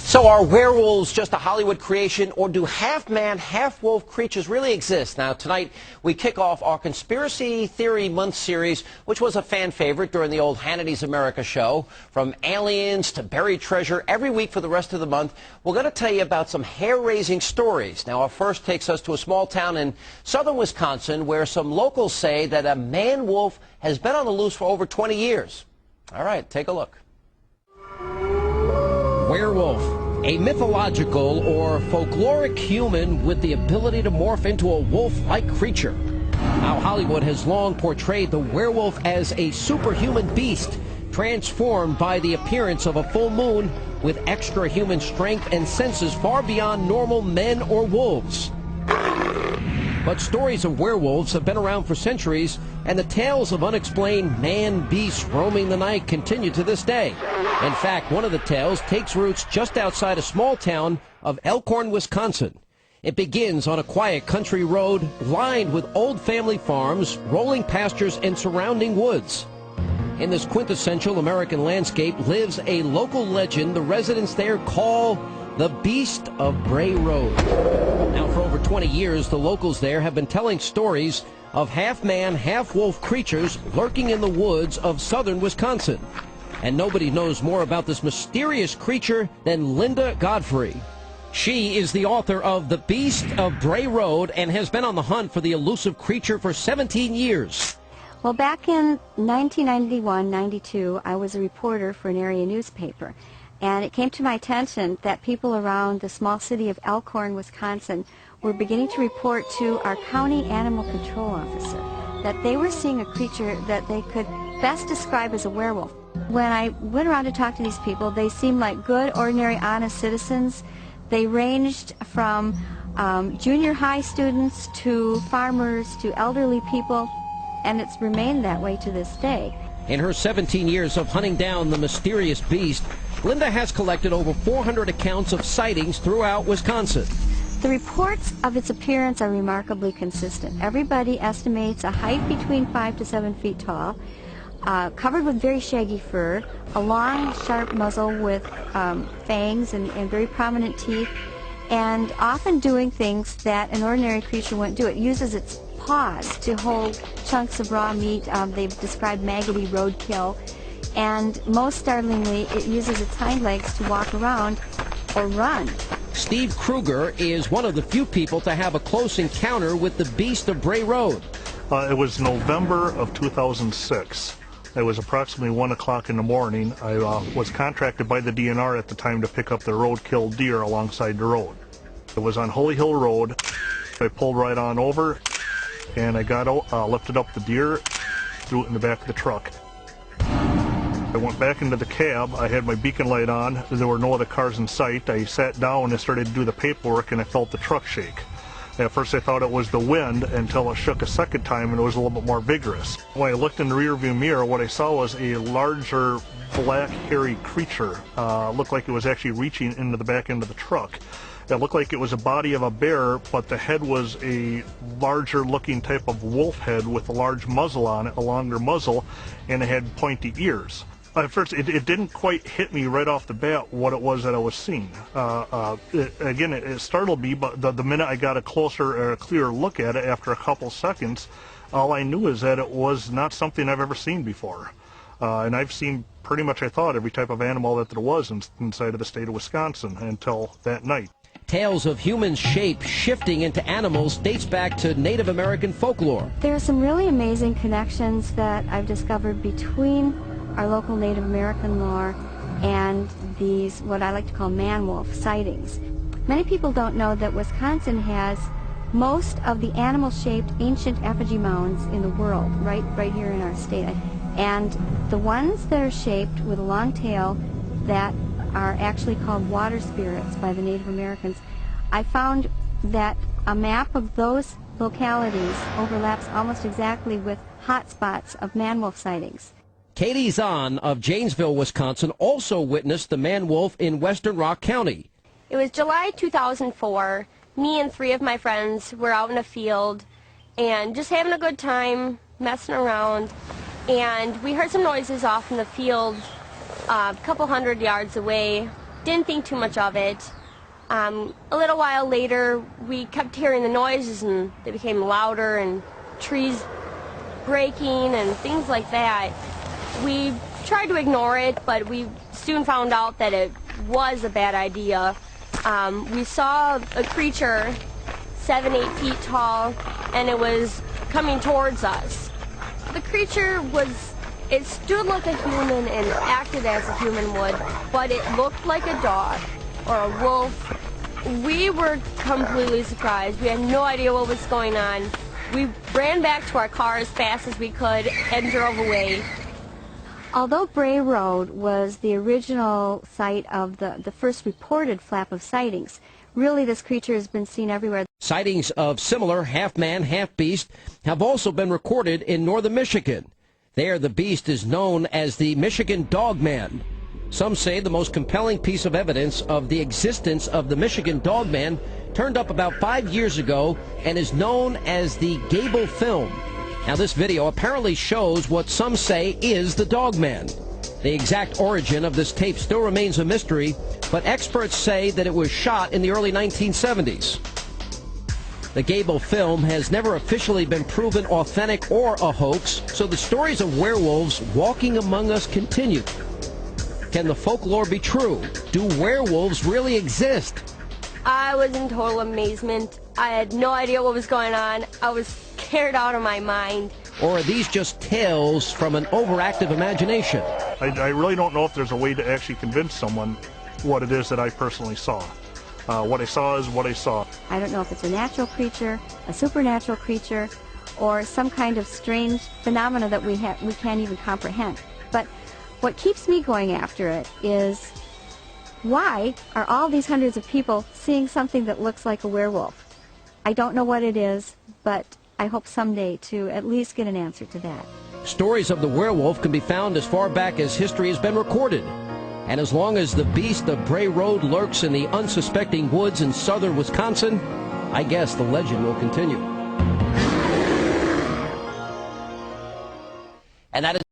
So are werewolves just a Hollywood creation, or do half-man, half-wolf creatures really exist? Now, tonight, we kick off our Conspiracy Theory Month series, which was a fan favorite during the old Hannity's America show. From aliens to buried treasure, every week for the rest of the month, we're going to tell you about some hair-raising stories. Now, our first takes us to a small town in southern Wisconsin, where some locals say that a man-wolf has been on the loose for over 20 years. All right, take a look. Werewolf, a mythological or folkloric human with the ability to morph into a wolf-like creature. Now, Hollywood has long portrayed the werewolf as a superhuman beast, transformed by the appearance of a full moon with extra human strength and senses far beyond normal men or wolves. But stories of werewolves have been around for centuries, and the tales of unexplained man-beasts roaming the night continue to this day. In fact, one of the tales takes roots just outside a small town of Elkhorn, Wisconsin. It begins on a quiet country road lined with old family farms, rolling pastures, and surrounding woods. In this quintessential American landscape lives a local legend the residents there call the Beast of Bray Road. Now, for over 20 years, the locals there have been telling stories of half-man, half-wolf creatures lurking in the woods of southern Wisconsin. And nobody knows more about this mysterious creature than Linda Godfrey. She is the author of The Beast of Bray Road and has been on the hunt for the elusive creature for 17 years. Well, back in 1991-92, I was a reporter for an area newspaper. And it came to my attention that people around the small city of Elkhorn, Wisconsin, were beginning to report to our county animal control officer that they were seeing a creature that they could best describe as a werewolf. When I went around to talk to these people, they seemed like good, ordinary, honest citizens. They ranged from junior high students to farmers to elderly people, and it's remained that way to this day. In her 17 years of hunting down the mysterious beast, Linda has collected over 400 accounts of sightings throughout Wisconsin. The reports of its appearance are remarkably consistent. Everybody estimates a height between 5 to 7 feet tall, covered with very shaggy fur, a long, sharp muzzle with fangs and very prominent teeth, and often doing things that an ordinary creature wouldn't do. It uses its paws to hold chunks of raw meat. They've described maggoty roadkill. And most startlingly, it uses its hind legs to walk around or run. Steve Kruger is one of the few people to have a close encounter with the Beast of Bray Road. It was November of 2006. It was approximately 1 o'clock in the morning. I was contracted by the DNR at the time to pick up the roadkill deer alongside the road. It was on Holy Hill Road. I pulled right on over, and I got out, lifted up the deer, threw it in the back of the truck. I went back into the cab. I had my beacon light on. There were no other cars in sight. I sat down and started to do the paperwork, and I felt the truck shake. At first I thought it was the wind until it shook a second time, and it was a little bit more vigorous. When I looked in the rearview mirror, what I saw was a larger black hairy creature. Looked like it was actually reaching into the back end of the truck. It looked like it was a body of a bear, but the head was a larger looking type of wolf head with a large muzzle on it, a longer muzzle, and it had pointy ears. At first, it didn't quite hit me right off the bat what it was that I was seeing. It startled me, but the minute I got a clearer look at it after a couple seconds, all I knew is that it was not something I've ever seen before. And I've seen pretty much, I thought, every type of animal that there was inside of the state of Wisconsin until that night. Tales of human shape shifting into animals dates back to Native American folklore. There are some really amazing connections that I've discovered between our local Native American lore and these, what I like to call man-wolf sightings. Many people don't know that Wisconsin has most of the animal-shaped ancient effigy mounds in the world, right here in our state. And the ones that are shaped with a long tail that are actually called water spirits by the Native Americans, I found that a map of those localities overlaps almost exactly with hotspots of man-wolf sightings. Katie Zahn of Janesville, Wisconsin, also witnessed the man-wolf in Western Rock County. It was July 2004. Me and 3 of my friends were out in a field and just having a good time, messing around. And we heard some noises off in the field a couple hundred yards away. didn't think too much of it. A little while later, we kept hearing the noises, and they became louder, and trees breaking and things like that. We tried to ignore it, but we soon found out that it was a bad idea. We saw a creature 7-8 feet tall, and it was coming towards us. The creature it stood like a human and acted as a human would, but it looked like a dog or a wolf. We were completely surprised. We had no idea what was going on. We ran back to our car as fast as we could and drove away. Although Bray Road was the original site of the first reported flap of sightings, really this creature has been seen everywhere. Sightings of similar half-man, half-beast have also been recorded in northern Michigan. There, the beast is known as the Michigan Dogman. Some say the most compelling piece of evidence of the existence of the Michigan Dogman turned up about 5 years ago and is known as the Gable Film. Now, this video apparently shows what some say is the Dogman. The exact origin of this tape still remains a mystery, but experts say that it was shot in the early 1970s. The Gable Film has never officially been proven authentic or a hoax, so the stories of werewolves walking among us continue. Can the folklore be true? Do werewolves really exist? I was in total amazement. I had no idea what was going on. I was scared out of my mind. Or are these just tales from an overactive imagination? I really don't know if there's a way to actually convince someone what it is that I personally saw. What I saw is what I saw. I don't know if it's a natural creature, a supernatural creature, or some kind of strange phenomena that we can't even comprehend. But what keeps me going after it is, why are all these hundreds of people seeing something that looks like a werewolf? I don't know what it is, but I hope someday to at least get an answer to that. Stories of the werewolf can be found as far back as history has been recorded. And as long as the beast of Bray Road lurks in the unsuspecting woods in southern Wisconsin, I guess the legend will continue. And that is